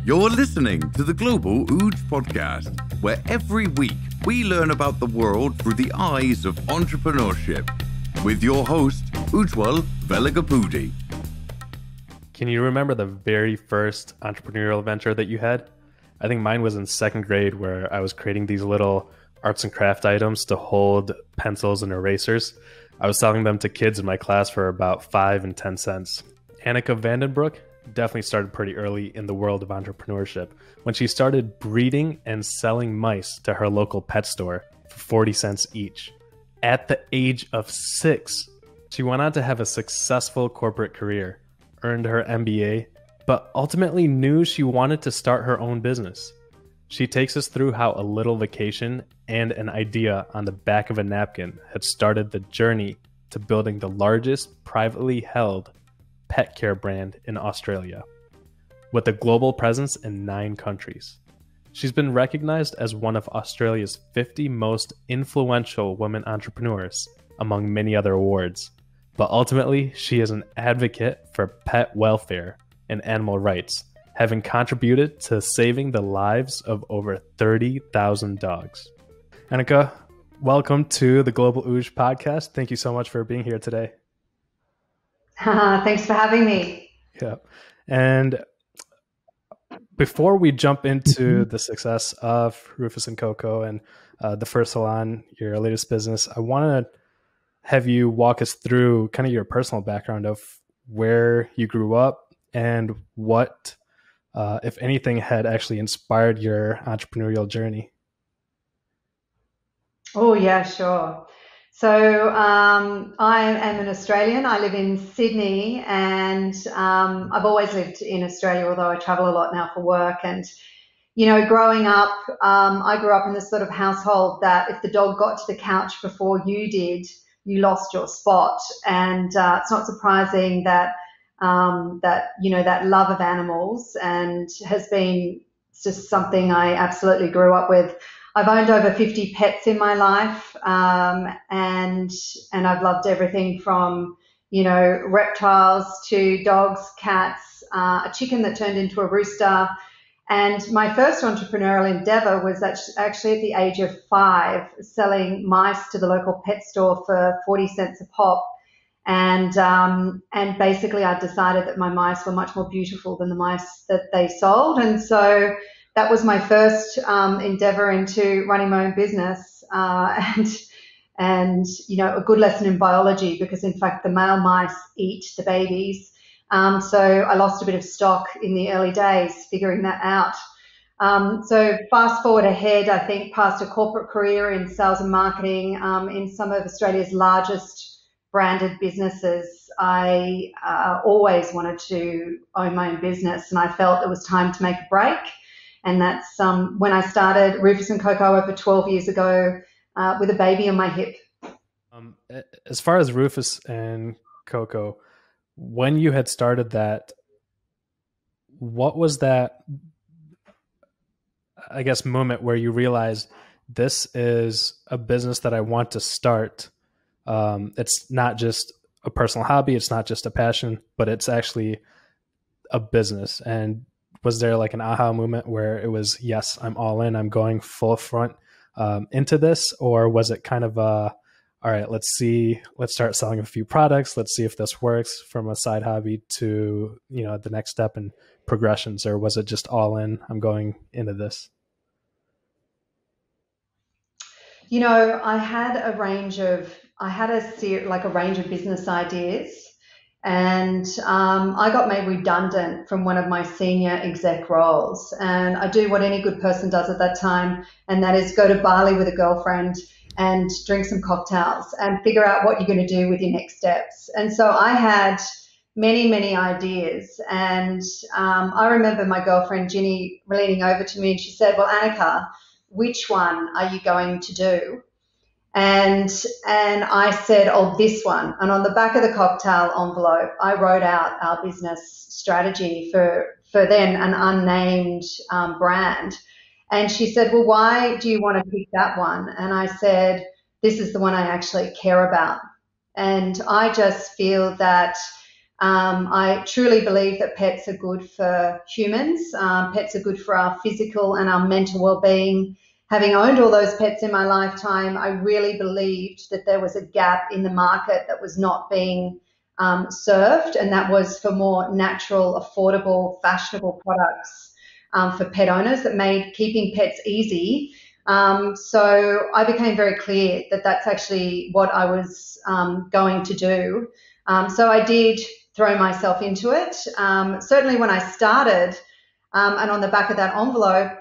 You're listening to the Global Ooj podcast, where every week we learn about the world through the eyes of entrepreneurship. With your host, Ujwal Veligapudi. Can you remember the very first entrepreneurial venture that you had? I think mine was in second grade, where I was creating these little arts and craft items to hold pencils and erasers. I was selling them to kids in my class for about 5 and 10 cents. Anneke Broek definitely started pretty early in the world of entrepreneurship when she started breeding and selling mice to her local pet store for 40 cents each. At the age of 6, she went on to have a successful corporate career, earned her MBA, but ultimately knew she wanted to start her own business. She takes us through how a little vacation and an idea on the back of a napkin had started the journey to building the largest privately held pet care brand in Australia, with a global presence in 9 countries. She's been recognized as one of Australia's 50 most influential women entrepreneurs, among many other awards. But ultimately, she is an advocate for pet welfare and animal rights, having contributed to saving the lives of over 30,000 dogs. Anneke, welcome to the Global Ooj podcast. Thank you so much for being here today. Thanks for having me. Yeah. And before we jump into the success of Rufus and Coco and the first salon, your latest business, I want to have you walk us through kind of your personal background of where you grew up and what, if anything, had actually inspired your entrepreneurial journey. Oh, yeah, sure. So I am an Australian. I live in Sydney, and I've always lived in Australia, although I travel a lot now for work. And, you know, growing up, I grew up in this sort of household that if the dog got to the couch before you did, you lost your spot. And it's not surprising that that love of animals and has been just something I absolutely grew up with. I've owned over 50 pets in my life, and I've loved everything from, reptiles to dogs, cats, a chicken that turned into a rooster. And my first entrepreneurial endeavor was actually at the age of 5, selling mice to the local pet store for 40 cents a pop. And basically I decided that my mice were much more beautiful than the mice that they sold. And so that was my first endeavor into running my own business, and a good lesson in biology, because in fact the male mice eat the babies. So I lost a bit of stock in the early days figuring that out. So fast forward ahead, I think past a corporate career in sales and marketing in some of Australia's largest branded businesses. I always wanted to own my own business, and I felt it was time to make a break. And that's when I started Rufus and Coco over 12 years ago with a baby on my hip. As far as Rufus and Coco, when you had started that, what was that, I guess, moment where you realized this is a business that I want to start? It's not just a personal hobby. It's not just a passion, but it's actually a business. And was there like an aha moment where it was, yes, I'm all in, I'm going full front into this? Or was it kind of all right, let's start selling a few products. Let's see if this works, from a side hobby to, the next step in progressions? Or was it just all in, I'm going into this? I had a range of business ideas. And I got made redundant from one of my senior exec roles. And I do what any good person does at that time, and that is go to Bali with a girlfriend and drink some cocktails and figure out what you're going to do with your next steps. And so I had many, many ideas. And I remember my girlfriend, Ginny, leaning over to me and she said, well, Anneke, which one are you going to do? And I said, oh, this one. And on the back of the cocktail envelope, I wrote out our business strategy for then an unnamed brand. And she said, well, why do you want to pick that one? And I said, this is the one I actually care about. And I just feel that I truly believe that pets are good for humans. Pets are good for our physical and our mental well-being. Having owned all those pets in my lifetime, I really believed that there was a gap in the market that was not being served, and that was for more natural, affordable, fashionable products for pet owners that made keeping pets easy. So I became very clear that that's actually what I was going to do. So I did throw myself into it. Certainly when I started, and on the back of that envelope,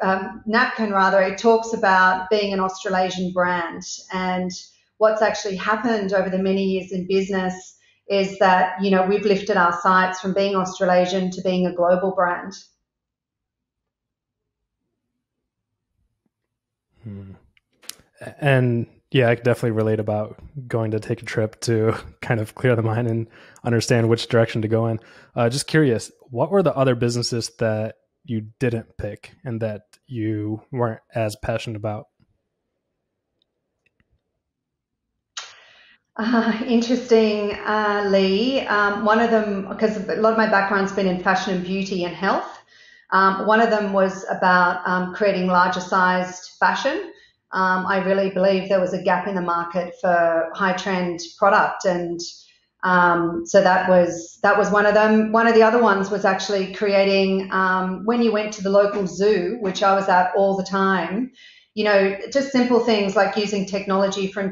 napkin rather, it talks about being an Australasian brand. And what's actually happened over the many years in business is that, you know, we've lifted our sights from being Australasian to being a global brand. And yeah, I could definitely relate about going to take a trip to kind of clear the mind and understand which direction to go in. Just curious, what were the other businesses that you didn't pick and that you weren't as passionate about? Interesting, Lee. One of them, because a lot of my background's been in fashion and beauty and health. One of them was about creating larger sized fashion. I really believe there was a gap in the market for high trend product, and so that was one of them. One of the other ones was actually creating when you went to the local zoo, which I was at all the time. You know, just simple things like using technology for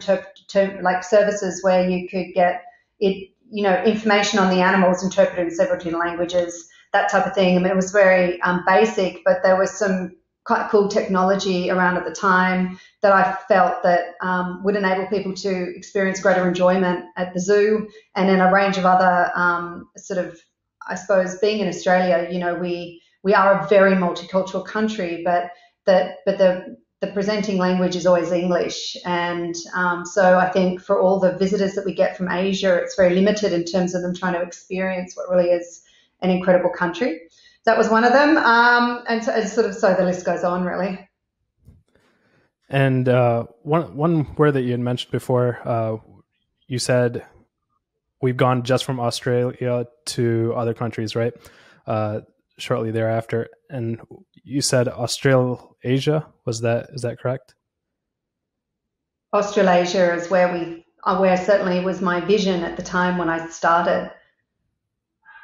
like services where you could get it, you know, information on the animals interpreted in several different languages, that type of thing. I mean, it was very basic, but there was some quite cool technology around at the time that I felt that would enable people to experience greater enjoyment at the zoo, and then a range of other sort of, I suppose, being in Australia, you know, we are a very multicultural country, but the presenting language is always English. And so I think for all the visitors that we get from Asia, it's very limited in terms of them trying to experience what really is an incredible country. That was one of them. And so the list goes on, really. And one word that you had mentioned before, you said we've gone just from Australia to other countries, right? Shortly thereafter. And you said Australasia. Is that correct? Australasia is where certainly was my vision at the time when I started.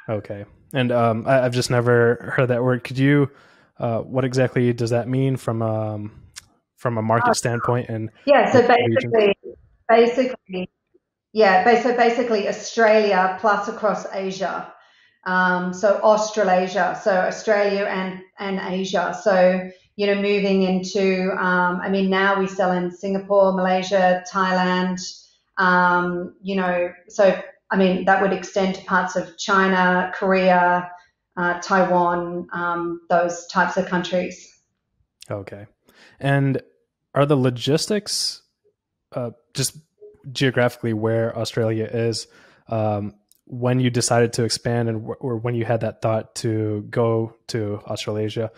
Okay. And I've just never heard that word. Could you, what exactly does that mean from a market standpoint? And yeah, so basically Australia plus across Asia. So Australasia, so Australia and Asia. So, you know, moving into, I mean, now we sell in Singapore, Malaysia, Thailand, you know, so, I mean, that would extend to parts of China, Korea, Taiwan, those types of countries. Okay. And are the logistics just geographically where Australia is, when you decided to expand or when you had that thought to go to Australasia,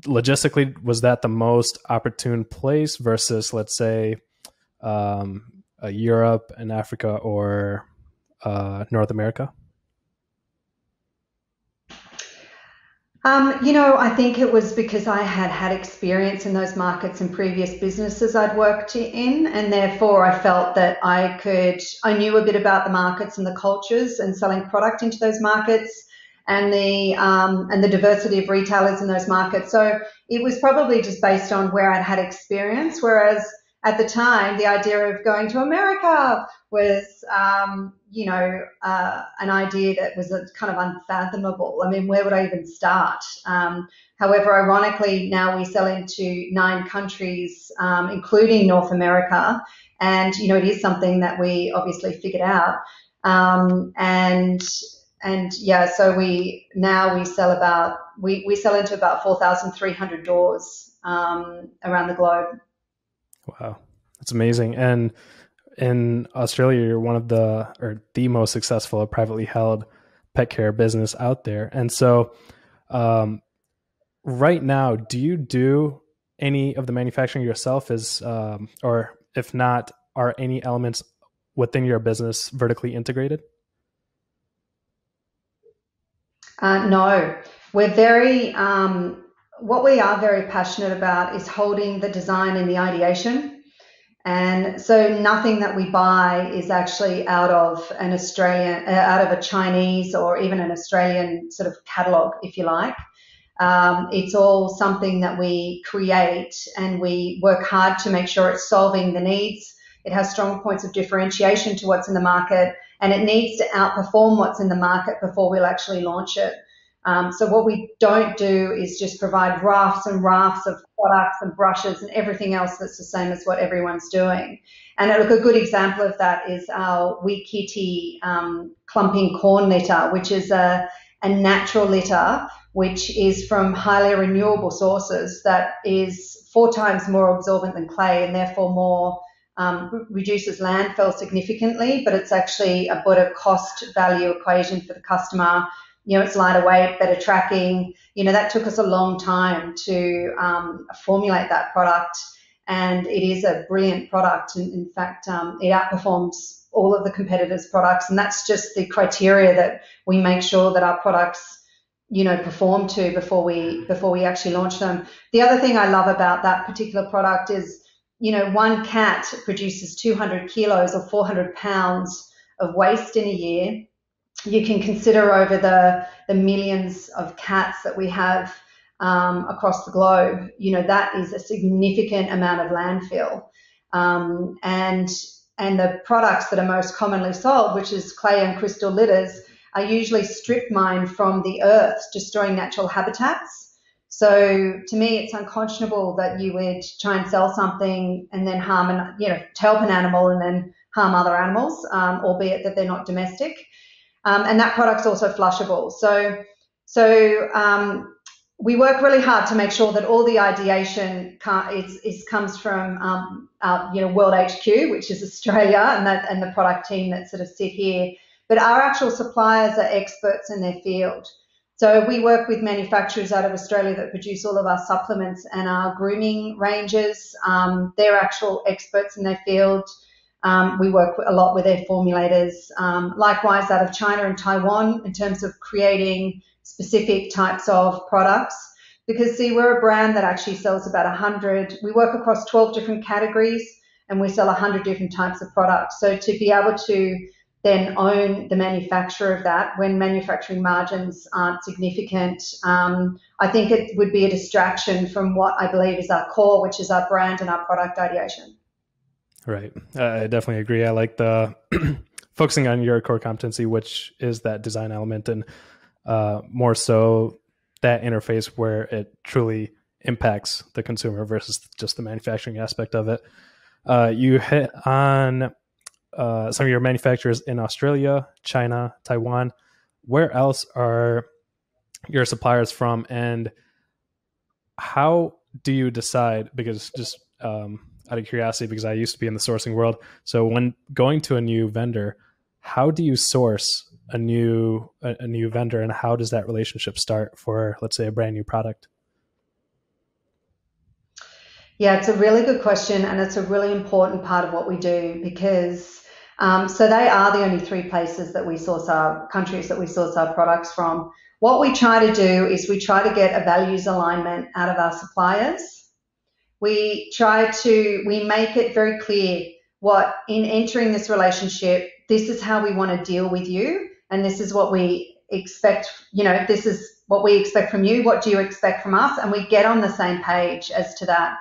logistically, was that the most opportune place versus, let's say, Europe and Africa or North America? You know, I think it was because I had experience in those markets in previous businesses I'd worked in, and therefore I felt that I knew a bit about the markets and the cultures and selling product into those markets, and the diversity of retailers in those markets. So it was probably just based on where I'd had experience, whereas at the time, the idea of going to America was, you know, an idea that was kind of unfathomable. I mean, where would I even start? However, ironically, now we sell into 9 countries, including North America, and you know, it is something that we obviously figured out. And yeah, so we sell we sell into about 4,300 doors around the globe. Wow, that's amazing. And in Australia, you're one of the most successful privately held pet care business out there. And so right now, do you do any of the manufacturing yourself or if not, are any elements within your business vertically integrated? No, we're very, what we are very passionate about is holding the design and the ideation. And so nothing that we buy is actually out of an Australian, out of a Chinese or even an Australian sort of catalog, if you like. It's all something that we create, and we work hard to make sure it's solving the needs. It has strong points of differentiation to what's in the market, and it needs to outperform what's in the market before we'll actually launch it. So what we don't do is just provide rafts and rafts of products and brushes and everything else that's the same as what everyone's doing. And look, a good example of that is our Wee Kitty clumping corn litter, which is a natural litter, which is from highly renewable sources, that is 4 times more absorbent than clay, and therefore more reduces landfill significantly, but it's actually a better cost value equation for the customer. It's lighter weight, better tracking. That took us a long time to formulate that product, and it is a brilliant product. In fact, it outperforms all of the competitors' products, and that's just the criteria that we make sure that our products perform to before we actually launch them. The other thing I love about that particular product is, one cat produces 200 kilos or 400 pounds of waste in a year. You can consider over the millions of cats that we have across the globe, that is a significant amount of landfill. And the products that are most commonly sold, which is clay and crystal litters, are usually strip mined from the earth, destroying natural habitats. So to me, it's unconscionable that you would try and sell something and then harm to help an animal and then harm other animals, albeit that they're not domestic. And that product's also flushable. So we work really hard to make sure that all the ideation comes from our World HQ, which is Australia, and the product team that sort of sit here. But our actual suppliers are experts in their field. So we work with manufacturers out of Australia that produce all of our supplements and our grooming ranges. They're actual experts in their field. We work a lot with their formulators. Likewise, out of China and Taiwan, in terms of creating specific types of products. Because, see, we're a brand that actually sells about 100. We work across 12 different categories, and we sell 100 different types of products. So to be able to then own the manufacture of that when manufacturing margins aren't significant, I think it would be a distraction from what I believe is our core, which is our brand and our product ideation. Right. I definitely agree. I like the focusing on your core competency, which is that design element, and more so that interface where it truly impacts the consumer versus just the manufacturing aspect of it. You hit on some of your manufacturers in Australia, China, Taiwan. Where else are your suppliers from, and how do you decide? Because just out of curiosity, because I used to be in the sourcing world. So when going to a new vendor, how do you source a new vendor, and how does that relationship start for, let's say, a brand new product? Yeah, it's a really good question, and it's a really important part of what we do, because so they are the only 3 places that we source our countries that we source our products from. What we try to do is we try to get a values alignment out of our suppliers. We make it very clear what, in entering this relationship, this is how we want to deal with you, and this is what we expect, this is what we expect from you, what do you expect from us, and we get on the same page as to that.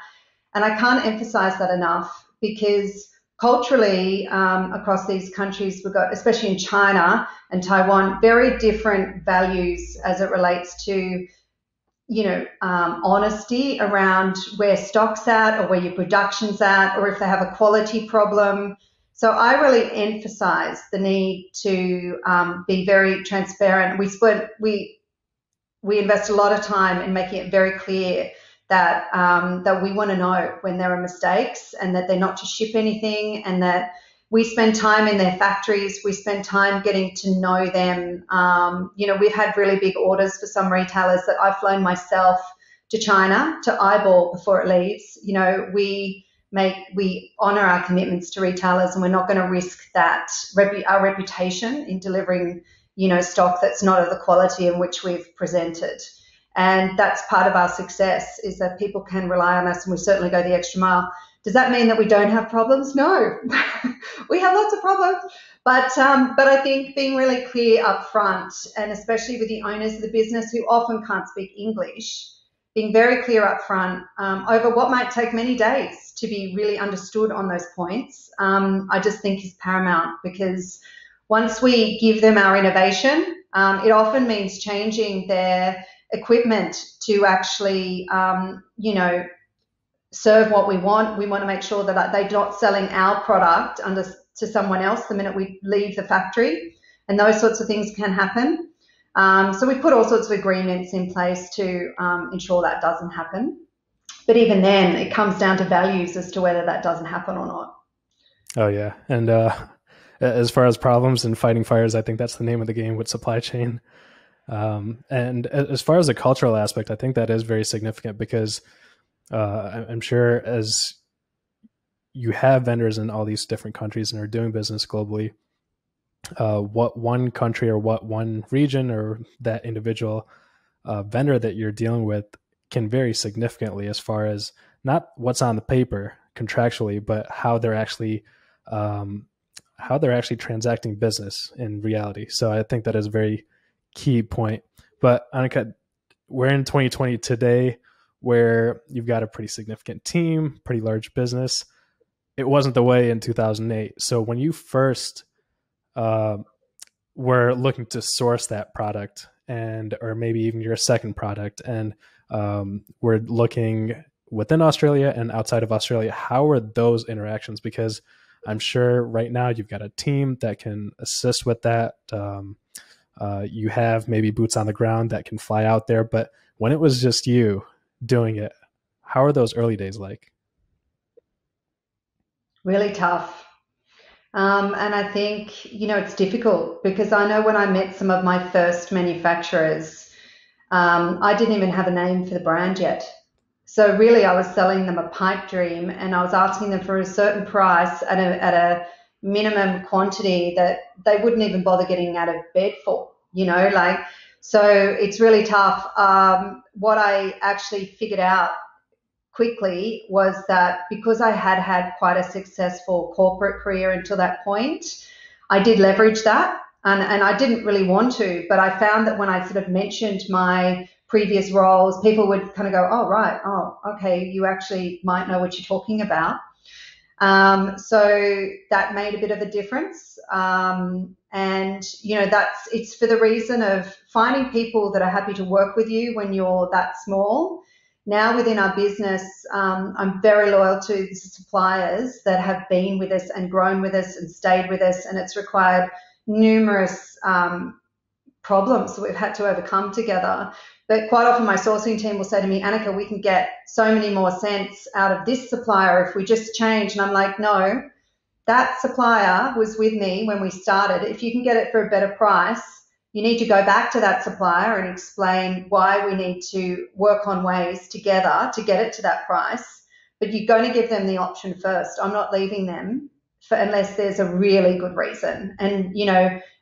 And I can't emphasize that enough, because culturally, across these countries, we've got, especially in China and Taiwan, very different values as it relates to, honesty around where stock's at, or where your production's at, or if they have a quality problem. So I really emphasize the need to be very transparent. We invest a lot of time in making it very clear that we want to know when there are mistakes, and that they're not to ship anything, and that we spend time in their factories. We spend time getting to know them. We've had really big orders for some retailers that I've flown myself to China to eyeball before it leaves. We honor our commitments to retailers, and we're not going to risk that our reputation in delivering stock that's not of the quality in which we've presented. And that's part of our success, is that people can rely on us, and we certainly go the extra mile. Does that mean that we don't have problems? No, we have lots of problems. But I think being really clear up front, and especially with the owners of the business who often can't speak English, being very clear up front over what might take many days to be really understood on those points, I just think is paramount, because once we give them our innovation, it often means changing their equipment to actually, serve what we want. We want to make sure that they're not selling our product to someone else the minute we leave the factory, and those sorts of things can happen. So we put all sorts of agreements in place to ensure that doesn't happen. But even then, it comes down to values as to whether that doesn't happen or not. Oh, yeah. And as far as problems and fighting fires, I think that's the name of the game with supply chain. And as far as the cultural aspect, I think that is very significant, because I'm sure as you have vendors in all these different countries and are doing business globally, what one country or what one region or that individual vendor that you're dealing with can vary significantly as far as not what's on the paper contractually, but how they're actually transacting business in reality. So I think that is a very key point. But Anneke, we're in 2020 today, where you've got a pretty significant team, pretty large business. It wasn't the way in 2008. So when you first were looking to source that product, or maybe even your second product, and we're looking within Australia and outside of Australia, how were those interactions? Because I'm sure right now you've got a team that can assist with that. You have maybe boots on the ground that can fly out there. But when it was just you doing it, how are those early days like? Really tough. And I think, it's difficult, because I know when I met some of my first manufacturers, I didn't even have a name for the brand yet. So really I was selling them a pipe dream, and I was asking them for a certain price at a minimum quantity that they wouldn't even bother getting out of bed for, so it's really tough. What I actually figured out quickly was that because I had had quite a successful corporate career until that point, I did leverage that, and I didn't really want to, but I found that when I sort of mentioned my previous roles, people would kind of go, oh, right, oh, okay, you actually might know what you're talking about. So that made a bit of a difference. And, it's for the reason of finding people that are happy to work with you when you're that small. Now within our business, I'm very loyal to the suppliers that have been with us and grown with us and stayed with us, and it's required numerous problems that we've had to overcome together. But quite often my sourcing team will say to me, Anneke, we can get so many more cents out of this supplier if we just change. And I'm like, no, that supplier was with me when we started. If you can get it for a better price, you need to go back to that supplier and explain why we need to work on ways together to get it to that price. But you're going to give them the option first. I'm not leaving them unless there's a really good reason. And,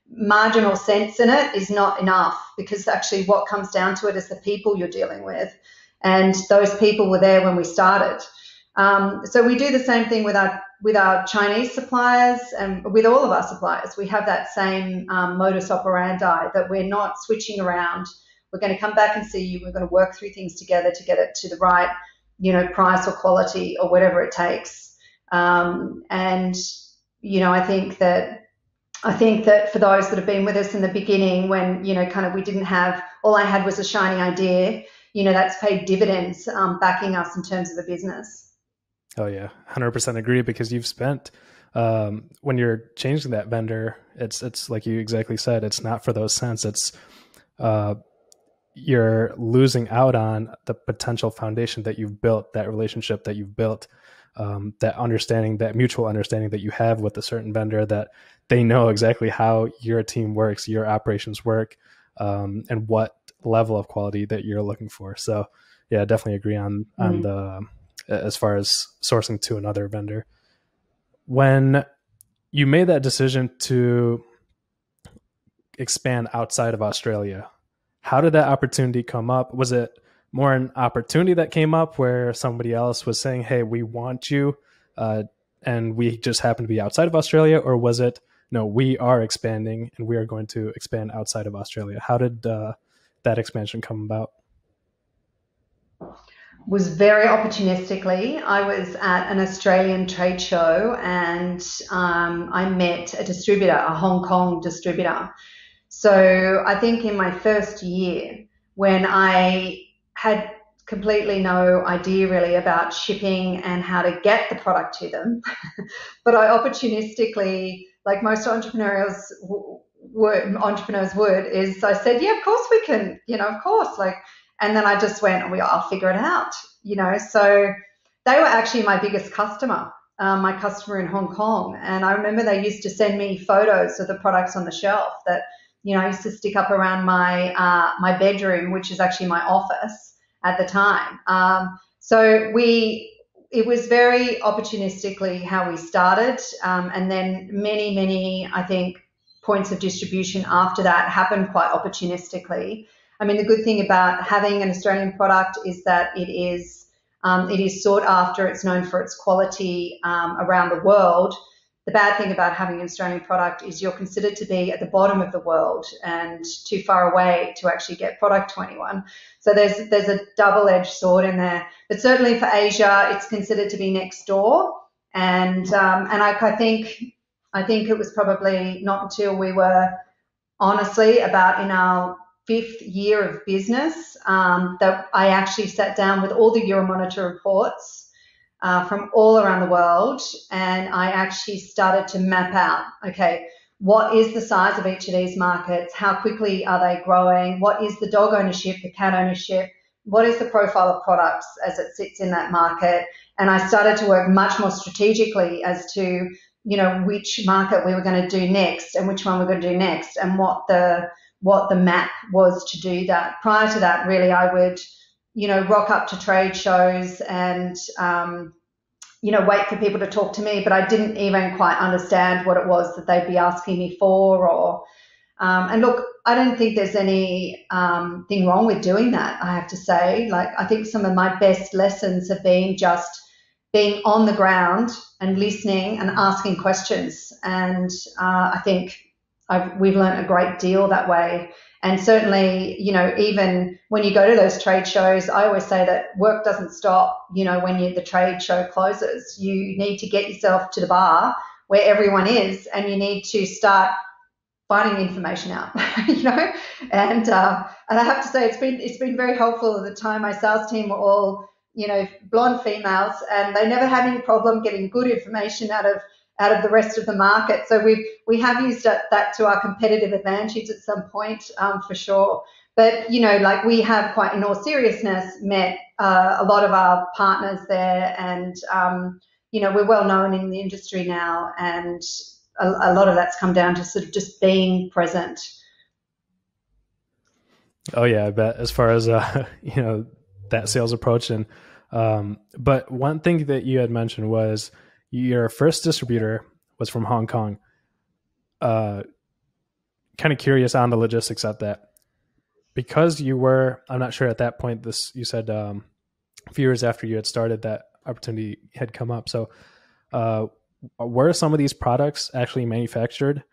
marginal sense in it is not enough, because actually what comes down to it is the people you're dealing with. And those people were there when we started. So we do the same thing with our Chinese suppliers and with all of our suppliers. We have that same modus operandi, that we're not switching around. We're going to come back and see you. We're going to work through things together to get it to the right, price or quality or whatever it takes. I think that for those that have been with us in the beginning, when, we didn't have, all I had was a shiny idea, that's paid dividends, backing us in terms of the business. Oh yeah, 100% agree, because you've spent, when you're changing that vendor, it's like you exactly said, it's not for those cents. It's, you're losing out on the potential foundation that you've built, that relationship that you've built, that understanding, that mutual understanding that you have with a certain vendor, that they know exactly how your team works, your operations work, and what level of quality that you're looking for. So yeah, definitely agree on the, as far as sourcing to another vendor. When you made that decision to expand outside of Australia. How did that opportunity come up? Was it more an opportunity that came up where somebody else was saying, hey, we want you, and we just happen to be outside of Australia? Or was it, no, we are expanding and we are going to expand outside of Australia? How did that expansion come about? Was very opportunistically. I was at an Australian trade show and I met a distributor, a Hong Kong distributor. So I think in my first year, when I had completely no idea really about shipping and how to get the product to them, but I opportunistically, like most entrepreneurs would, is I said, yeah, of course we can, of course, like. And then I just went, I'll figure it out, So they were actually my biggest customer, my customer in Hong Kong. And I remember they used to send me photos of the products on the shelf that, I used to stick up around my bedroom, which is actually my office at the time. So it was very opportunistically how we started. And then many, I think, points of distribution after that happened quite opportunistically. I mean, the good thing about having an Australian product is that it is sought after. It's known for its quality around the world. The bad thing about having an Australian product is you're considered to be at the bottom of the world and too far away to actually get product to anyone. So there's a double-edged sword in there. But certainly for Asia, it's considered to be next door. And I think it was probably not until we were honestly about in our 5th year of business that I actually sat down with all the Euromonitor reports from all around the world, and I actually started to map out, okay, what is the size of each of these markets? How quickly are they growing? What is the dog ownership, the cat ownership? What is the profile of products as it sits in that market? And I started to work much more strategically as to, which market we were going to do next and which one we're going to do next and what the map was to do that. Prior to that, really, I would, rock up to trade shows and, wait for people to talk to me, but I didn't even quite understand what it was that they'd be asking me for. Or, and look, I don't think there's any thing wrong with doing that, I have to say. Like, I think some of my best lessons have been just being on the ground and listening and asking questions. And I think we've learned a great deal that way. And certainly, even when you go to those trade shows, I always say that work doesn't stop, when the trade show closes. You need to get yourself to the bar where everyone is, and you need to start finding information out, And I have to say, it's been very helpful. At the time, my sales team were all, blonde females, and they never had any problem getting good information out of the rest of the market. So we have used that to our competitive advantage at some point, for sure. But, we have quite, in all seriousness, met a lot of our partners there, and, we're well known in the industry now, and a lot of that's come down to sort of just being present. Oh yeah, I bet, as far as, that sales approach. And, but one thing that you had mentioned was your first distributor was from Hong Kong. Kind of curious on the logistics of that, because I'm not sure at that point, you said a few years after you had started, that opportunity had come up. So were some of these products actually manufactured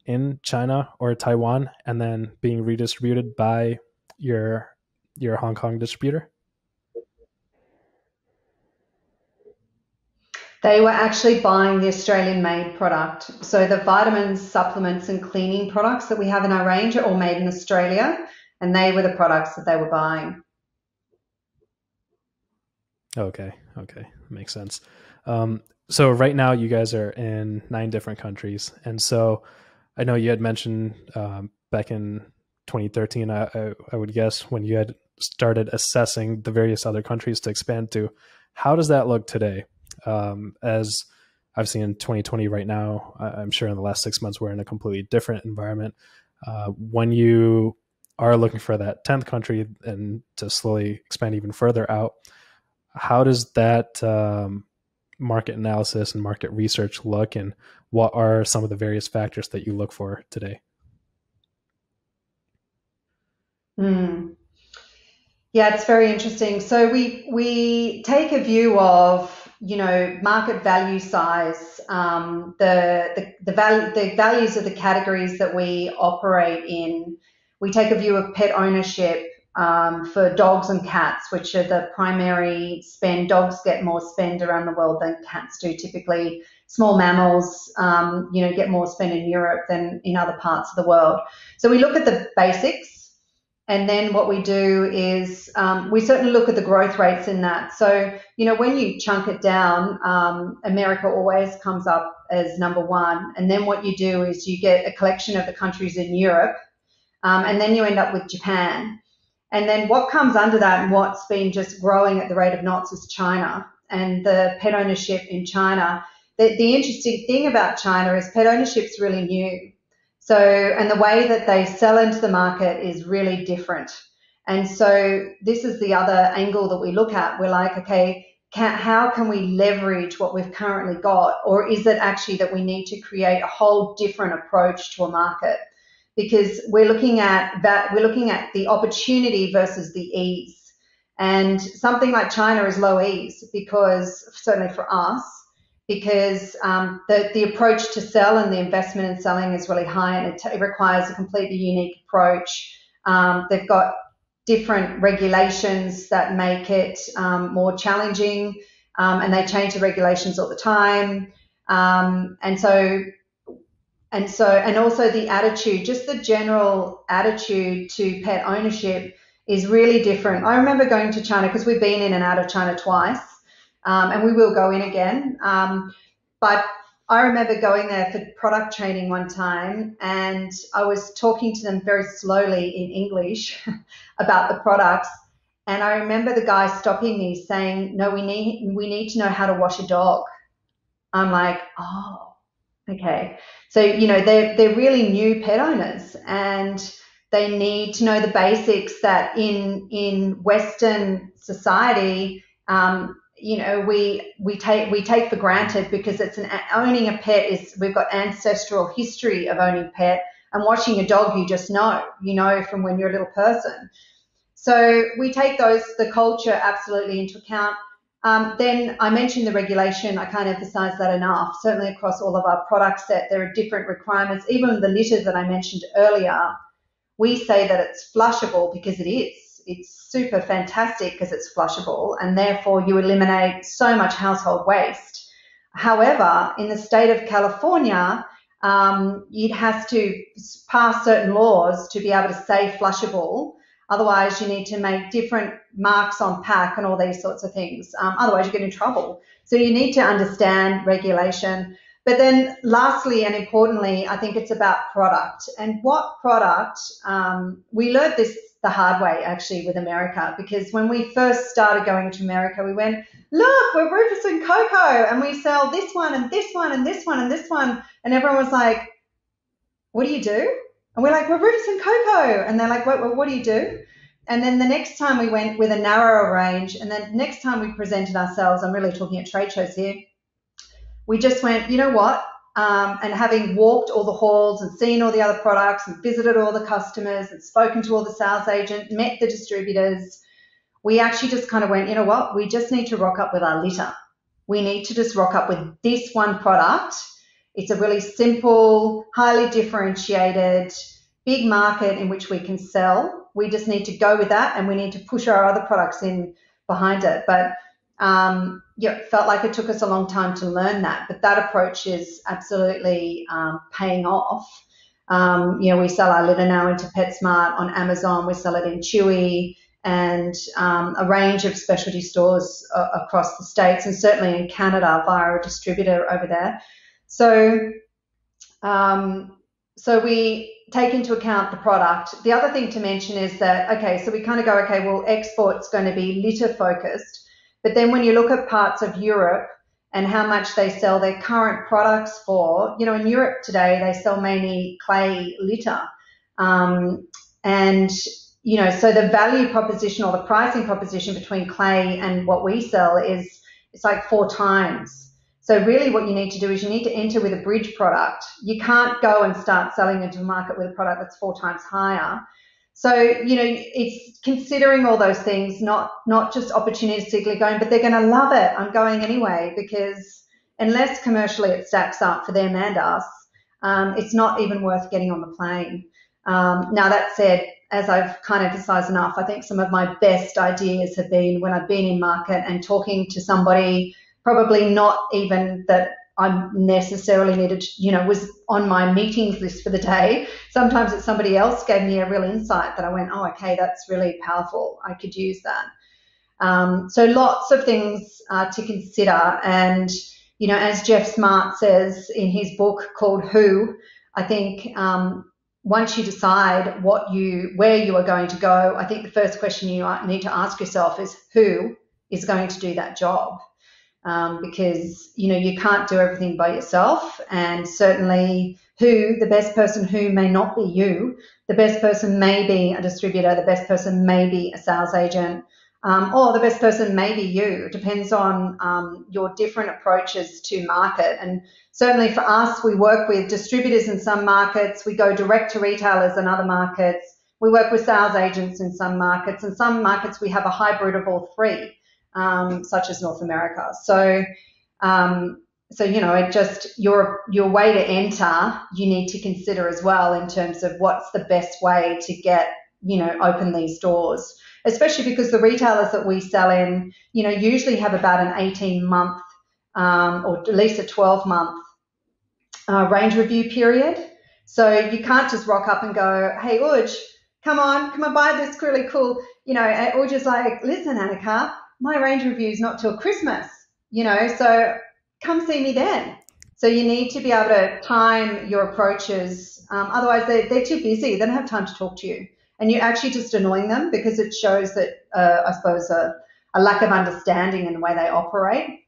in China or Taiwan and then being redistributed by your Hong Kong distributor? They were actually buying the Australian-made product. So the vitamins, supplements, and cleaning products that we have in our range are all made in Australia, and they were the products that they were buying. Okay, makes sense. So right now you guys are in 9 different countries, and so I know you had mentioned back in 2013, I would guess, when you had started assessing the various other countries to expand to. How does that look today? As I've seen in 2020 right now, I'm sure in the last 6 months, we're in a completely different environment. When you are looking for that 10th country and to slowly expand even further out, how does that market analysis and market research look, and what are some of the various factors that you look for today? Mm. Yeah, it's very interesting. So we take a view of, market value size, the values of the categories that we operate in. We take a view of pet ownership, for dogs and cats, which are the primary spend. Dogs get more spend around the world than cats do typically. Small mammals, get more spend in Europe than in other parts of the world. So we look at the basics. And then what we do is we certainly look at the growth rates in that. So, when you chunk it down, America always comes up as number one. And then what you do is you get a collection of the countries in Europe, and then you end up with Japan. And then what comes under that and what's been just growing at the rate of knots is China and the pet ownership in China. The interesting thing about China is pet ownership's really new. So, and the way that they sell into the market is really different. And so this is the other angle that we look at. We're like, okay, how can we leverage what we've currently got? Or is it actually that we need to create a whole different approach to a market? Because we're looking at the opportunity versus the ease. And something like China is low ease because, certainly for us, because the approach to sell and the investment in selling is really high, and it requires a completely unique approach. They've got different regulations that make it more challenging, and they change the regulations all the time. And also the attitude, just the general attitude to pet ownership is really different. I remember going to China because we've been in and out of China twice. And we will go in again. But I remember going there for product training one time, and I was talking to them very slowly in English about the products. And I remember the guy stopping me saying, "No, we need to know how to wash a dog." I'm like, "Oh, okay." So, they're really new pet owners, and they need to know the basics that in Western society, we take for granted, because owning a pet is, we've got ancestral history of owning pet, and washing a dog you just know from when you're a little person. So we take the culture absolutely into account. Then I mentioned the regulation. I can't emphasize that enough. Certainly across all of our product set, there are different requirements. Even the litters that I mentioned earlier, we say that it's flushable because it is. It's super fantastic because it's flushable, and therefore you eliminate so much household waste. However, in the state of California, it has to pass certain laws to be able to say flushable. Otherwise, you need to make different marks on pack and all these sorts of things. Otherwise, you get in trouble. So you need to understand regulation. But then lastly and importantly, I think it's about product. And what product, we learned this the hard way actually with America, because when we first started going to America, we went, "Look, we're Rufus and Coco, and we sell this one and this one and this one and this one." And everyone was like, "What do you do?" And we're like, "We're Rufus and Coco." And they're like, what do you do?" And then the next time we went with a narrower range, and then next time we presented ourselves, I'm really talking at trade shows here, we just went, you know what? And having walked all the halls and seen all the other products and visited all the customers and spoken to all the sales agents, met the distributors, we actually just kind of went, you know what? We just need to rock up with our litter. We need to just rock up with this one product. It's a really simple, highly differentiated, big market in which we can sell. We just need to go with that, and we need to push our other products in behind it. But it felt like it took us a long time to learn that, but that approach is absolutely paying off. We sell our litter now into PetSmart on Amazon. We sell it in Chewy and a range of specialty stores across the States, and certainly in Canada via a distributor over there. So we take into account the product. The other thing to mention is that, okay, so we kind of go, okay, well, export's going to be litter focused. But then when you look at parts of Europe and how much they sell their current products for, in Europe today, they sell mainly clay litter. So the value proposition or the pricing proposition between clay and what we sell it's like 4 times. So really what you need to do is you need to enter with a bridge product. You can't go and start selling into a market with a product that's 4 times higher. So, it's considering all those things, not just opportunistically going, but they're going to love it. I'm going anyway, because unless commercially it stacks up for them and us, it's not even worth getting on the plane. Now, that said, as I've kind of emphasized enough, I think some of my best ideas have been when I've been in market and talking to somebody, probably not even that I necessarily needed, was on my meetings list for the day. Sometimes it's somebody else gave me a real insight that I went, oh, okay, that's really powerful. I could use that. So lots of things to consider. And, as Jeff Smart says in his book called Who, I think once you decide where you are going to go, I think the first question you need to ask yourself is who is going to do that job? Because you can't do everything by yourself, and certainly the best person who may not be you. The best person may be a distributor, the best person may be a sales agent, or the best person may be you. It depends on your different approaches to market. And certainly for us, we work with distributors in some markets, we go direct to retailers in other markets, we work with sales agents in some markets, and some markets we have a hybrid of all three. Such as North America. So it just your way to enter, you need to consider as well in terms of what's the best way to get, open these doors, especially because the retailers that we sell in, usually have about an 18-month or at least a 12-month range review period. So you can't just rock up and go, hey, Uj, come on, buy this really cool, Uj is like, listen, Anneke, my range review is not till Christmas, so come see me then. So you need to be able to time your approaches. Otherwise, they're too busy. They don't have time to talk to you. And you're actually just annoying them because it shows that, I suppose, a lack of understanding in the way they operate.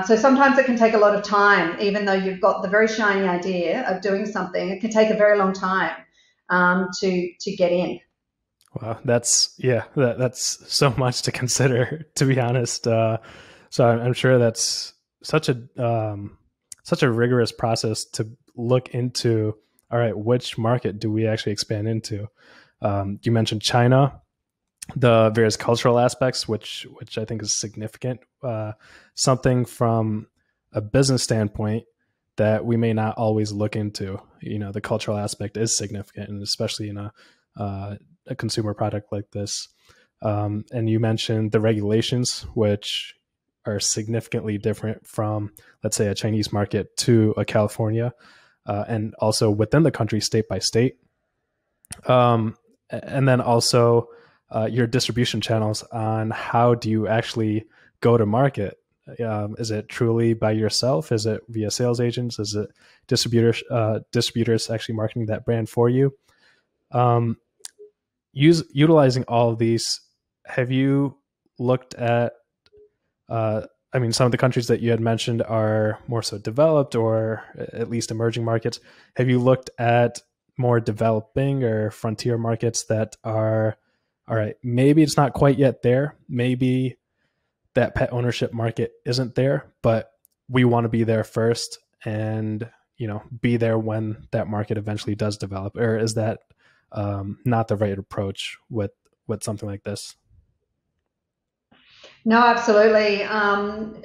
So sometimes it can take a lot of time, even though you've got the very shiny idea of doing something. It can take a very long time to get in. Wow, that's so much to consider, to be honest. So I'm sure that's such a rigorous process to look into. All right, which market do we actually expand into? You mentioned China, the various cultural aspects, which I think is significant. Something from a business standpoint that we may not always look into. The cultural aspect is significant, and especially in a consumer product like this. And you mentioned the regulations, which are significantly different from, let's say, a Chinese market to a California, and also within the country, state by state. And then also your distribution channels on how do you actually go to market? Is it truly by yourself? Is it via sales agents? Is it distributors actually marketing that brand for you? Utilizing all of these, have you looked at, some of the countries that you had mentioned are more so developed or at least emerging markets. Have you looked at more developing or frontier markets that are, all right, maybe it's not quite yet there. Maybe that pet ownership market isn't there, but we want to be there first and, be there when that market eventually does develop? Or is that not the right approach with something like this? No, absolutely.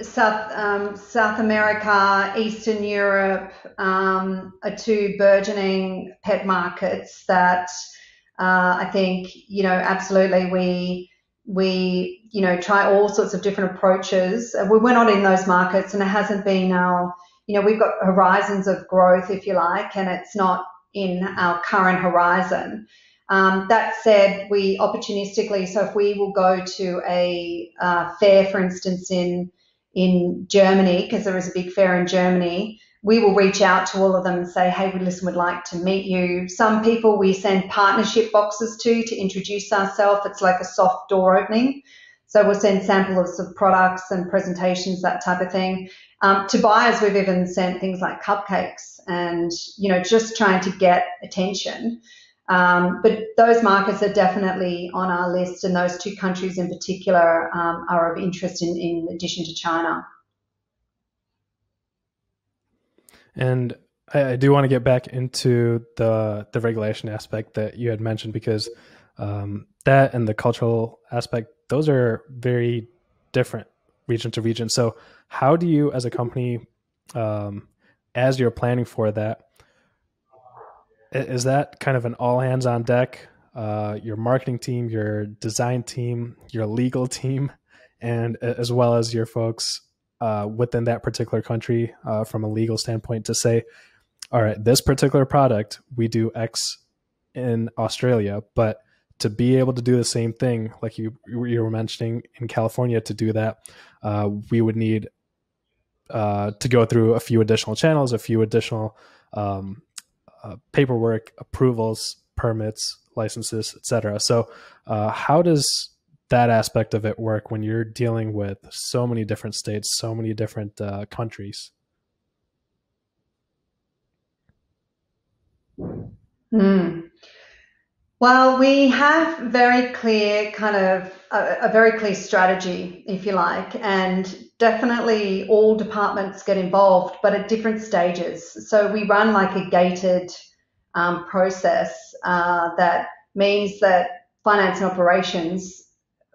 South America, Eastern Europe are two burgeoning pet markets that I think, absolutely we try all sorts of different approaches. We're not in those markets, and it hasn't been we've got horizons of growth, if you like, and it's not in our current horizon. That said, we opportunistically, so if we will go to a fair, for instance, in Germany, because there is a big fair in Germany, we will reach out to all of them and say, hey, we'd like to meet you. Some people we send partnership boxes to introduce ourselves. It's like a soft door opening. So we'll send samples of products and presentations, that type of thing. To buyers, we've even sent things like cupcakes and, just trying to get attention. But those markets are definitely on our list, and those two countries in particular are of interest in addition to China. And I do want to get back into the regulation aspect that you had mentioned, because that and the cultural aspect, those are very different region to region. So how do you, as a company, as you're planning for that, is that kind of an all hands on deck? Your marketing team, your design team, your legal team, and as well as your folks within that particular country from a legal standpoint to say, all right, this particular product, we do X in Australia, but to be able to do the same thing, like you were mentioning in California, to do that, we would need to go through a few additional channels, a few additional paperwork, approvals, permits, licenses, etc. So how does that aspect of it work when you're dealing with so many different states, so many different countries? Well, we have very clear kind of a very clear strategy, if you like, and definitely all departments get involved, but at different stages. So we run like a gated process that means that finance and operations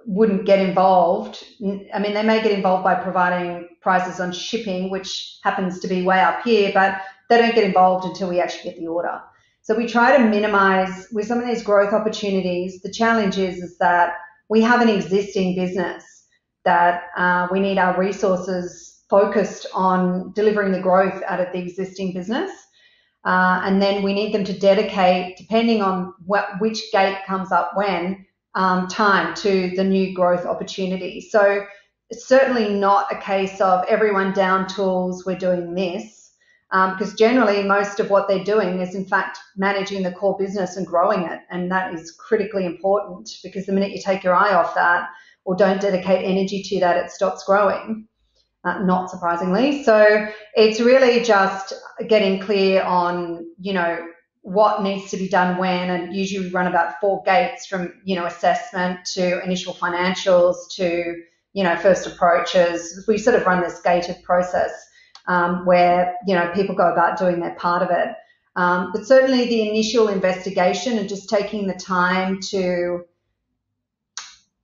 wouldn't get involved. I mean, they may get involved by providing prices on shipping, which happens to be way up here, but they don't get involved until we actually get the order. So we try to minimize with some of these growth opportunities. The challenge is that we have an existing business that we need our resources focused on delivering the growth out of the existing business. And then we need them to dedicate, depending on which gate comes up when, time to the new growth opportunity. So it's certainly not a case of everyone down tools, we're doing this. Because generally most of what they're doing is in fact managing the core business and growing it, and that is critically important, because the minute you take your eye off that or don't dedicate energy to that, it stops growing, not surprisingly. So it's really just getting clear on, what needs to be done when, and usually we run about 4 gates from, assessment to initial financials to, first approaches. We sort of run this gated process. Where people go about doing their part of it, but certainly the initial investigation and just taking the time to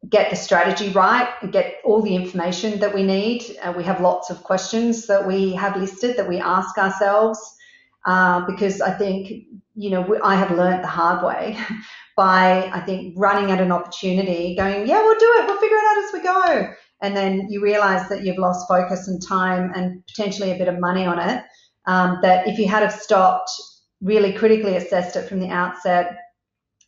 get the strategy right and get all the information that we need. We have lots of questions that we have listed that we ask ourselves, because I think I have learned the hard way by, I think, running at an opportunity, going, yeah, we'll do it, we'll figure it out as we go. And then you realize that you've lost focus and time and potentially a bit of money on it, that if you had have stopped, really critically assessed it from the outset,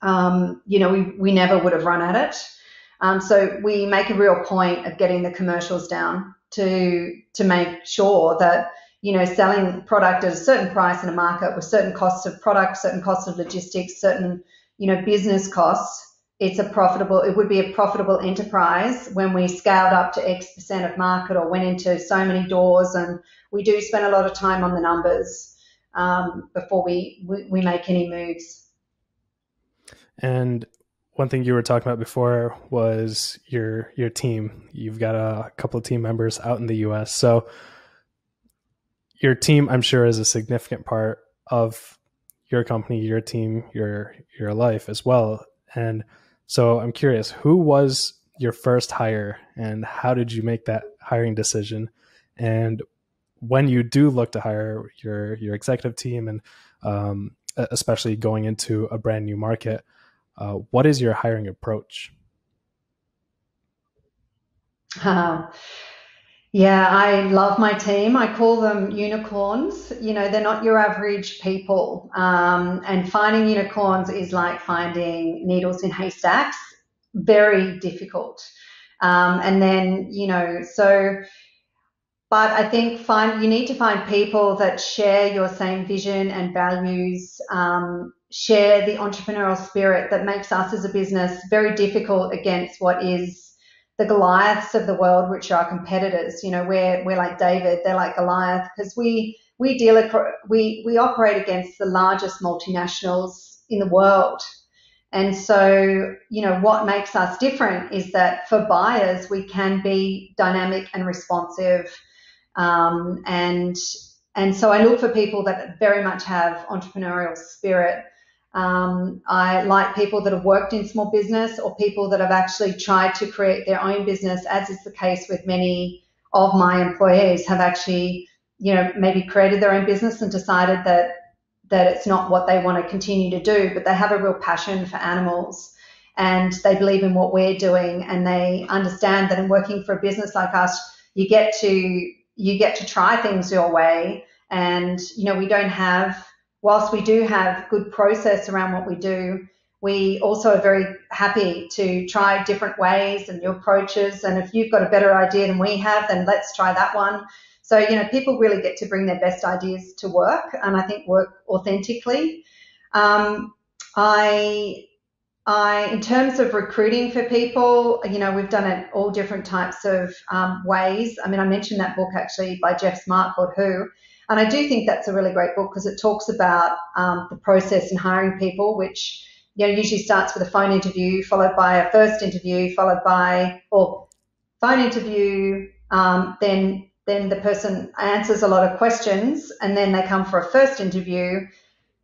we never would have run at it. So we make a real point of getting the commercials down to make sure that, selling product at a certain price in a market with certain costs of product, certain costs of logistics, certain, business costs, it would be a profitable enterprise when we scaled up to X% of market or went into so many doors. And we do spend a lot of time on the numbers before we make any moves. And one thing you were talking about before was your team. You've got a couple of team members out in the US. So your team, I'm sure, is a significant part of your company, your team, your life as well. And so I'm curious, who was your first hire and how did you make that hiring decision? And when you do look to hire your executive team, and especially going into a brand new market, what is your hiring approach? Yeah, I love my team. I call them unicorns. They're not your average people. And finding unicorns is like finding needles in haystacks, very difficult. And then, but I think you need to find people that share your same vision and values, share the entrepreneurial spirit that makes us as a business very difficult against what is the Goliaths of the world, which are our competitors. We're like David, they're like Goliath, because we operate against the largest multinationals in the world. And so, what makes us different is that for buyers, we can be dynamic and responsive, and And so I look for people that very much have entrepreneurial spirit. I like people that have worked in small business or people that have actually tried to create their own business, as is the case with many of my employees have actually, maybe created their own business and decided that it's not what they want to continue to do, but they have a real passion for animals and they believe in what we're doing, and they understand that in working for a business like us, you get to try things your way. And we don't have, whilst we do have good process around what we do, we also are very happy to try different ways and new approaches. And if you've got a better idea than we have, then let's try that one. So, people really get to bring their best ideas to work, and I think work authentically. In terms of recruiting for people, we've done it all different types of ways. I mean, I mentioned that book actually by Jeff Smart called Who, and I do think that's a really great book because it talks about the process in hiring people, which usually starts with a phone interview, followed by a first interview, followed by phone interview, then the person answers a lot of questions, and then they come for a first interview,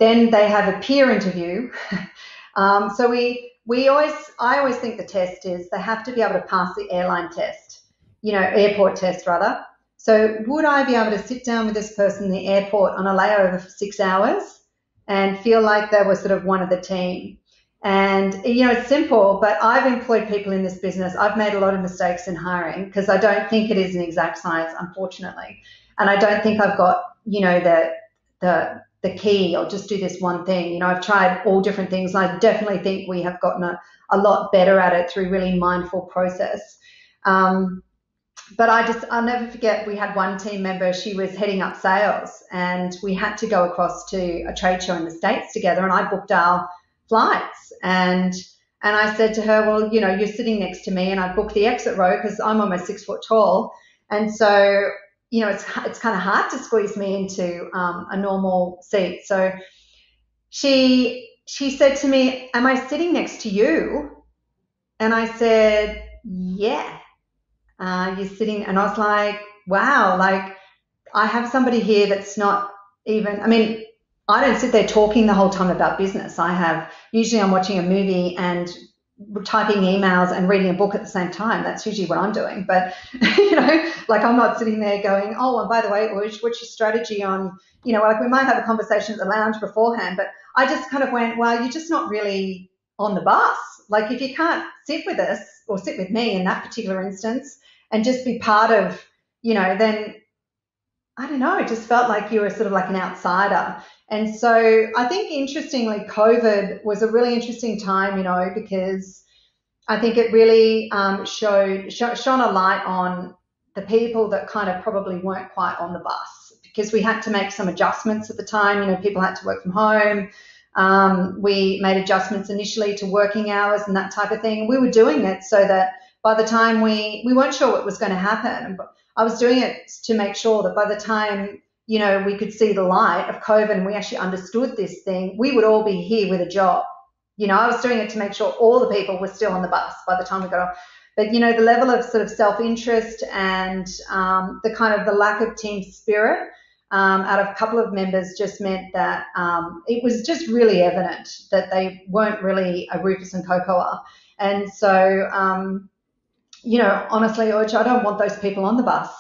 then they have a peer interview. So I always think the test is they have to be able to pass the airline test, airport test rather. So would I be able to sit down with this person in the airport on a layover for 6 hours and feel like they were sort of one of the team? And, it's simple, but I've employed people in this business. I've made a lot of mistakes in hiring because I don't think it is an exact science, unfortunately. And I don't think I've got, the key, or just do this one thing. I've tried all different things. And I definitely think we have gotten a lot better at it through really mindful process. But I'll never forget, we had one team member, she was heading up sales, and we had to go across to a trade show in the States together, and I booked our flights. And I said to her, well, you're sitting next to me, and I booked the exit row because I'm almost 6 foot tall. And so, it's kind of hard to squeeze me into a normal seat. So she said to me, am I sitting next to you? And I said, yeah. You're sitting, and I was like, wow, like I have somebody here that's not even, I mean, I don't sit there talking the whole time about business. Usually I'm watching a movie and typing emails and reading a book at the same time. That's usually what I'm doing. But, like I'm not sitting there going, oh, and by the way, what's your strategy on, like we might have a conversation at the lounge beforehand, but I just kind of went, well, you're just not really on the bus. Like if you can't sit with us or sit with me in that particular instance and just be part of, then I don't know, it just felt like you were sort of like an outsider. And so I think interestingly, COVID was a really interesting time, because I think it really shone a light on the people that kind of probably weren't quite on the bus, because we had to make some adjustments at the time. People had to work from home. We made adjustments initially to working hours and that type of thing. We were doing it so that by the time we weren't sure what was going to happen, but I was doing it to make sure that by the time, we could see the light of COVID and we actually understood this thing, we would all be here with a job. I was doing it to make sure all the people were still on the bus by the time we got off. But, the level of sort of self-interest and the kind of the lack of team spirit out of a couple of members just meant that it was just really evident that they weren't really a Rufus and Coco. And so, honestly, Urge, I don't want those people on the bus,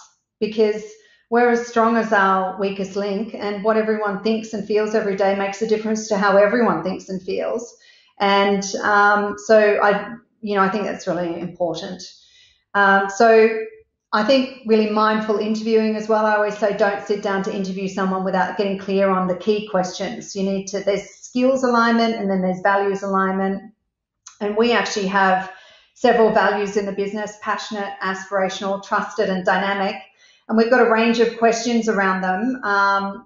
because we're as strong as our weakest link, and what everyone thinks and feels every day makes a difference to how everyone thinks and feels. And so I think that's really important. So I think really mindful interviewing as well. I always say don't sit down to interview someone without getting clear on the key questions. There's skills alignment and then there's values alignment. And we actually have several values in the business: passionate, aspirational, trusted, and dynamic. And we've got a range of questions around them,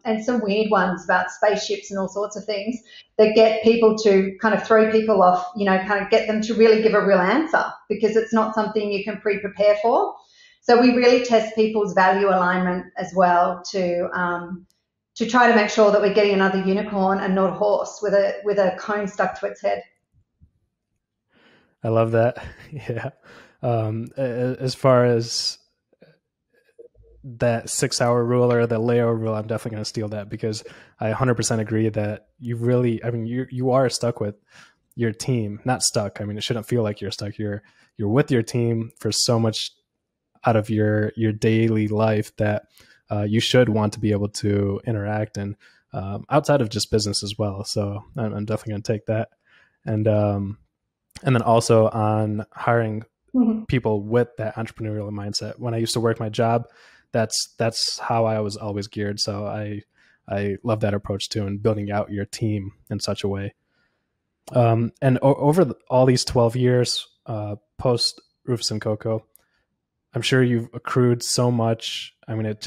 and some weird ones about spaceships and all sorts of things that get people to kind of throw people off, kind of get them to really give a real answer, because it's not something you can pre-prepare for. So we really test people's value alignment as well to try to make sure that we're getting another unicorn and not a horse with a cone stuck to its head. I love that. Yeah. As far as that 6-hour rule or the layover rule, I'm definitely going to steal that, because I 100% agree that you really, I mean, you are stuck with your team. Not stuck. I mean, it shouldn't feel like you're stuck. You're with your team for so much out of your daily life that you should want to be able to interact, and outside of just business as well. So I'm definitely going to take that. And then also on hiring people with that entrepreneurial mindset. When I used to work my job, that's how I was always geared. So I love that approach too, and building out your team in such a way. And over all these 12 years post Rufus and Coco, I'm sure you've accrued so much. I mean, it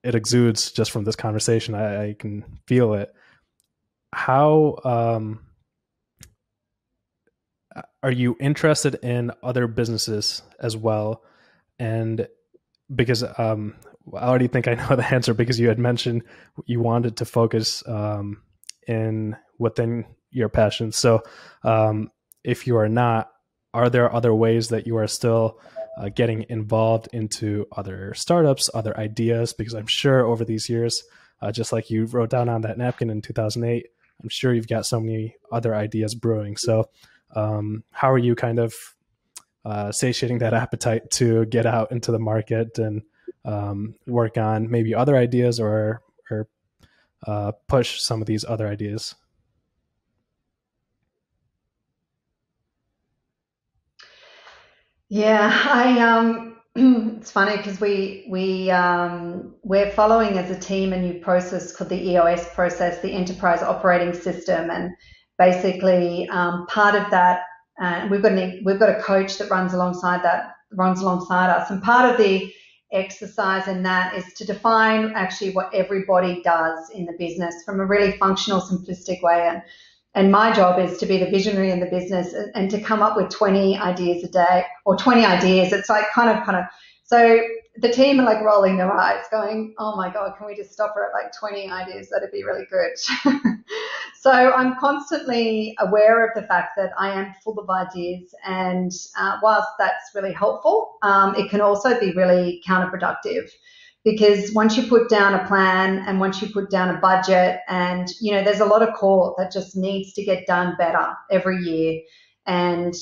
exudes just from this conversation. I can feel it. How are you interested in other businesses as well? And because I already think I know the answer, because you had mentioned you wanted to focus within your passion. So if you are not, are there other ways that you are still getting involved into other startups, other ideas? Because I'm sure over these years, just like you wrote down on that napkin in 2008, I'm sure you've got so many other ideas brewing. So how are you kind of satiating that appetite to get out into the market and work on maybe other ideas, or push some of these other ideas? Yeah, it's funny because we're following as a team a new process called the EOS process, the Enterprise Operating System, and basically part of that, we've got a coach that runs alongside us, and part of the exercise in that is to define actually what everybody does in the business from a really functional, simplistic way. And my job is to be the visionary in the business and to come up with 20 ideas a day, or 20 ideas. It's like kind of. So the team are like rolling their eyes going, oh my God, can we just stop her at like 20 ideas? That'd be really good. So I'm constantly aware of the fact that I am full of ideas. And whilst that's really helpful, it can also be really counterproductive. Because once you put down a plan and once you put down a budget, and there's a lot of core that just needs to get done better every year. And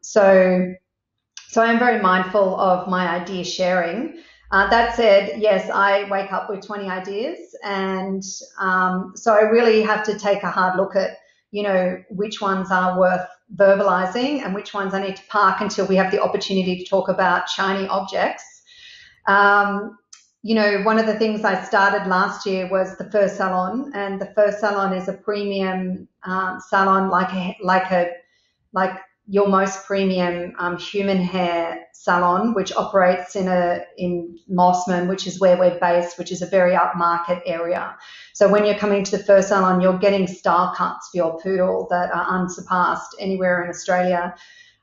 so I'm very mindful of my idea sharing. That said, yes, I wake up with 20 ideas, and so I really have to take a hard look at which ones are worth verbalizing and which ones I need to park until we have the opportunity to talk about shiny objects. One of the things I started last year was the Fur Salon, and the Fur Salon is a premium salon, like your most premium human hair salon, which operates in Mossman, which is where we're based, which is a very upmarket area. So when you're coming to the Fur Salon, you're getting style cuts for your poodle that are unsurpassed anywhere in Australia,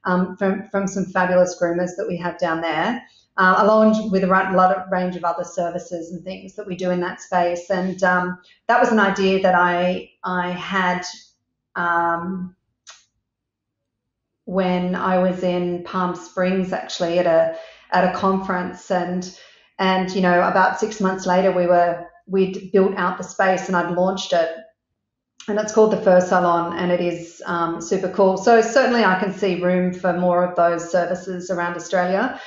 from some fabulous groomers that we have down there. Along with a lot of range of other services and things that we do in that space. And that was an idea that I had when I was in Palm Springs, actually, at a conference, and about 6 months later we'd built out the space and I'd launched it. And it's called the Fur Salon, and it is super cool. So certainly I can see room for more of those services around Australia.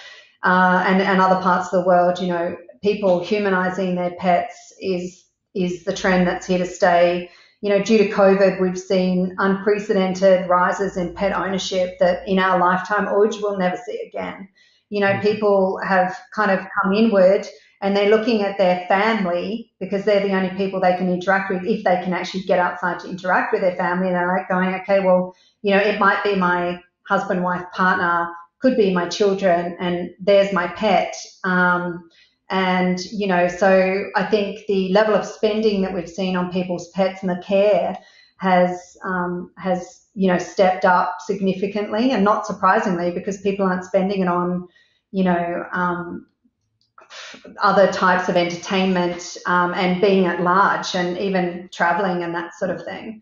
And other parts of the world. People humanizing their pets is the trend that's here to stay. Due to COVID, we've seen unprecedented rises in pet ownership that in our lifetime, we'll never see again. People have kind of come inward and they're looking at their family, because they're the only people they can interact with if they can actually get outside to interact with their family. And they're like going, okay, well, it might be my husband, wife, partner, could be my children, and there's my pet. So I think the level of spending that we've seen on people's pets and the care has stepped up significantly, and not surprisingly, because people aren't spending it on other types of entertainment and being at large, and even traveling and that sort of thing.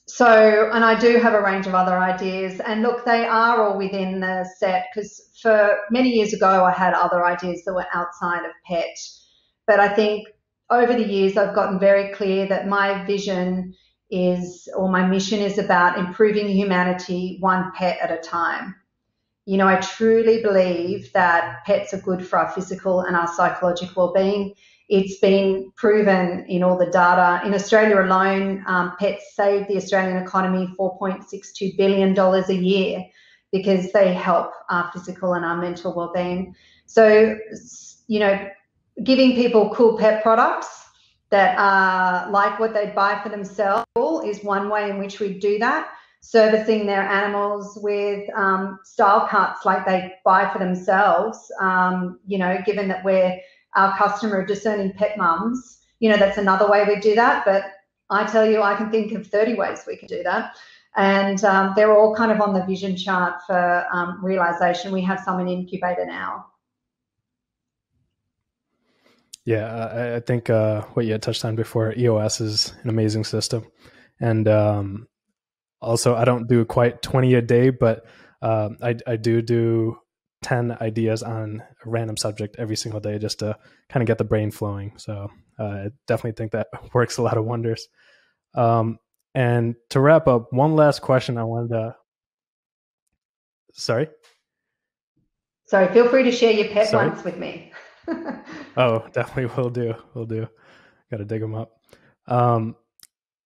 So, and I do have a range of other ideas. And look, they are all within the set, because for many years ago, I had other ideas that were outside of pet. But I think over the years, I've gotten very clear that my vision is, or my mission is about improving humanity one pet at a time. You know, I truly believe that pets are good for our physical and our psychological well-being. It's been proven in all the data. In Australia alone, pets save the Australian economy $4.62 billion a year because they help our physical and our mental well-being. So, you know, giving people cool pet products that are like what they'd buy for themselves is one way in which we do that. Servicing their animals with style cuts like they buy for themselves, you know, given that we're our customer discerning pet mums, you know, that's another way we do that. But I tell you, I can think of 30 ways we can do that. And they're all kind of on the vision chart for realization. We have some in incubator now. Yeah, I think what you had touched on before, EOS is an amazing system. And also, I don't do quite 20 a day, but I do 10 ideas on a random subject every single day just to kind of get the brain flowing. So I definitely think that works a lot of wonders. And to wrap up, one last question I wanted to... Sorry, feel free to share your pet ones with me. Oh, definitely will do. Got to dig them up.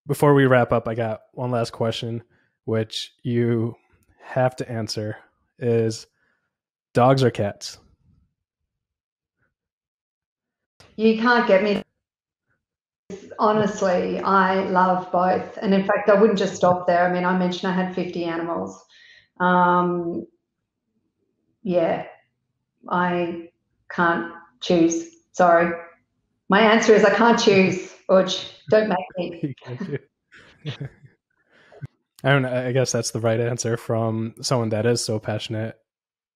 Before we wrap up, I got one last question, which you have to answer is dogs or cats? You can't get me. Honestly, I love both. And in fact, I wouldn't just stop there. I mean, I mentioned I had 50 animals. Yeah, I can't choose. Sorry. My answer is I can't choose. Uj, don't make me. You can't do. I don't know. I guess that's the right answer from someone that is so passionate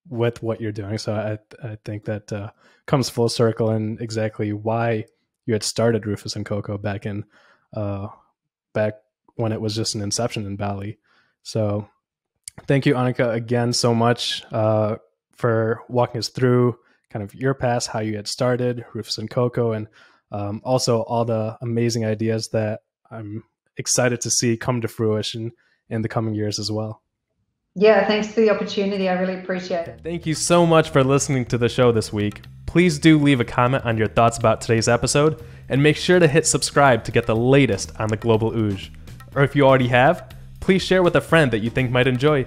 with what you're doing. So I think that comes full circle and exactly why you had started Rufus and Coco back when it was just an inception in Bali. So thank you, Anneke, again so much for walking us through kind of your past, how you had started Rufus and Coco, and also all the amazing ideas that I'm excited to see come to fruition in the coming years as well. Yeah, thanks for the opportunity. I really appreciate it. Thank you so much for listening to the show this week. Please do leave a comment on your thoughts about today's episode, and make sure to hit subscribe to get the latest on the Global Ooge. Or if you already have, please share with a friend that you think might enjoy.